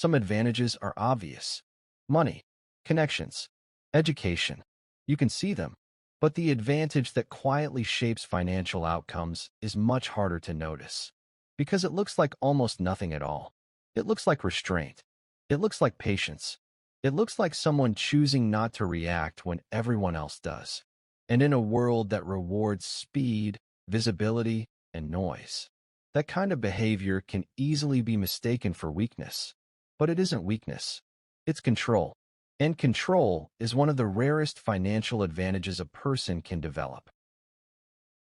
Some advantages are obvious. Money, connections, education. You can see them. But the advantage that quietly shapes financial outcomes is much harder to notice. Because it looks like almost nothing at all. It looks like restraint. It looks like patience. It looks like someone choosing not to react when everyone else does. And in a world that rewards speed, visibility, and noise, that kind of behavior can easily be mistaken for weakness. But it isn't weakness. It's control. And control is one of the rarest financial advantages a person can develop.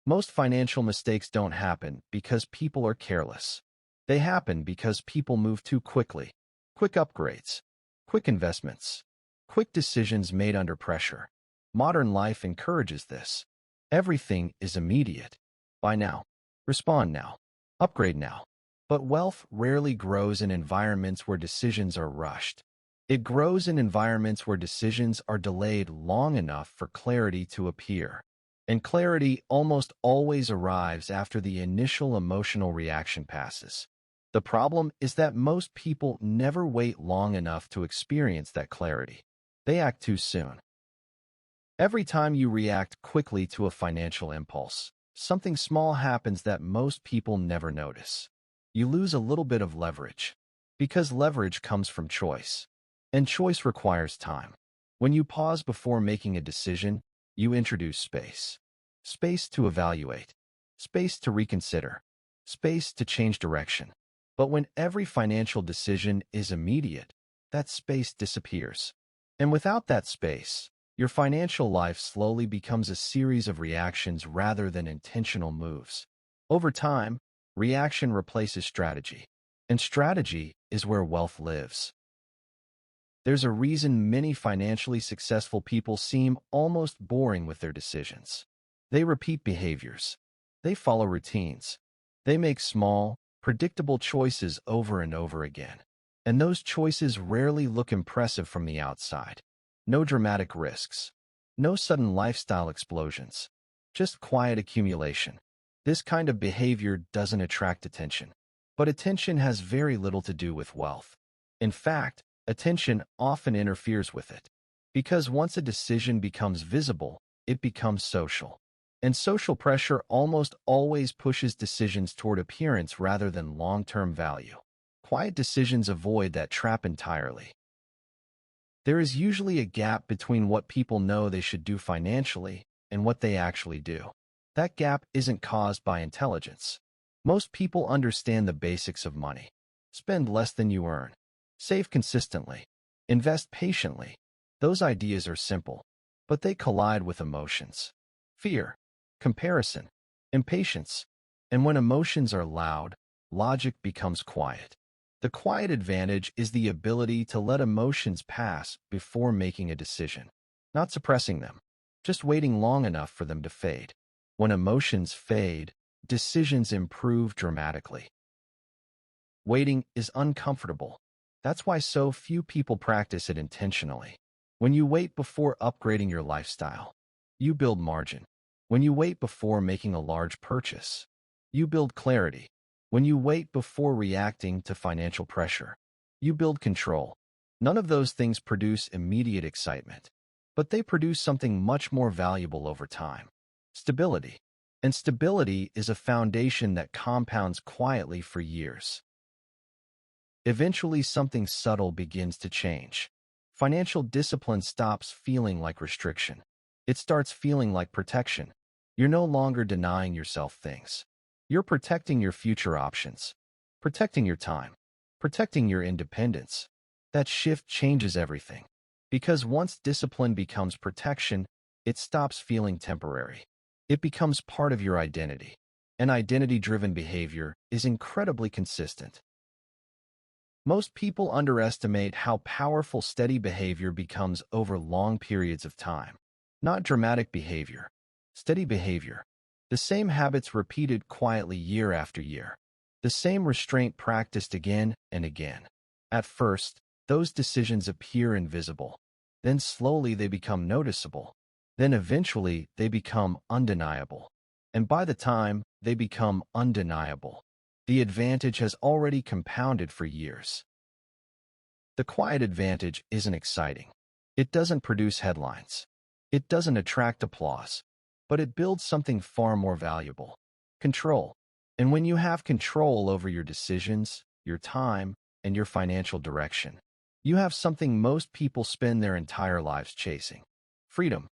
Most financial mistakes don't happen because people are careless. They happen because people move too quickly. Quick upgrades, quick investments, quick decisions made under pressure. Modern life encourages this. Everything is immediate. Buy now. Respond now. Upgrade now. But wealth rarely grows in environments where decisions are rushed. It grows in environments where decisions are delayed long enough for clarity to appear. And clarity almost always arrives after the initial emotional reaction passes. The problem is that most people never wait long enough to experience that clarity. They act too soon. Every time you react quickly to a financial impulse, something small happens that most people never notice. You lose a little bit of leverage. Because leverage comes from choice. And choice requires time. When you pause before making a decision, you introduce space. Space to evaluate. Space to reconsider. Space to change direction. But when every financial decision is immediate, that space disappears. And without that space, your financial life slowly becomes a series of reactions rather than intentional moves. Over time, reaction replaces strategy. And strategy is where wealth lives. There's a reason many financially successful people seem almost boring with their decisions. They repeat behaviors. They follow routines. They make small, predictable choices over and over again. And those choices rarely look impressive from the outside. No dramatic risks. No sudden lifestyle explosions. Just quiet accumulation. This kind of behavior doesn't attract attention. But attention has very little to do with wealth. In fact, attention often interferes with it. Because once a decision becomes visible, it becomes social. And social pressure almost always pushes decisions toward appearance rather than long-term value. Quiet decisions avoid that trap entirely. There is usually a gap between what people know they should do financially and what they actually do. That gap isn't caused by intelligence. Most people understand the basics of money. Spend less than you earn. Save consistently. Invest patiently. Those ideas are simple, but they collide with emotions. Fear, comparison, impatience. And when emotions are loud, logic becomes quiet. The quiet advantage is the ability to let emotions pass before making a decision. Not suppressing them, just waiting long enough for them to fade. When emotions fade, decisions improve dramatically. Waiting is uncomfortable. That's why so few people practice it intentionally. When you wait before upgrading your lifestyle, you build margin. When you wait before making a large purchase, you build clarity. When you wait before reacting to financial pressure, you build control. None of those things produce immediate excitement, but they produce something much more valuable over time. Stability. And stability is a foundation that compounds quietly for years. Eventually, something subtle begins to change. Financial discipline stops feeling like restriction. It starts feeling like protection. You're no longer denying yourself things. You're protecting your future options, protecting your time, protecting your independence. That shift changes everything. Because once discipline becomes protection, it stops feeling temporary. It becomes part of your identity. And identity-driven behavior is incredibly consistent. Most people underestimate how powerful steady behavior becomes over long periods of time. Not dramatic behavior, steady behavior. The same habits repeated quietly year after year. The same restraint practiced again and again. At first, those decisions appear invisible. Then slowly they become noticeable. Then eventually they become undeniable. And by the time they become undeniable, the advantage has already compounded for years. The quiet advantage isn't exciting. It doesn't produce headlines. It doesn't attract applause, but it builds something far more valuable: control. And when you have control over your decisions, your time, and your financial direction, you have something most people spend their entire lives chasing: freedom.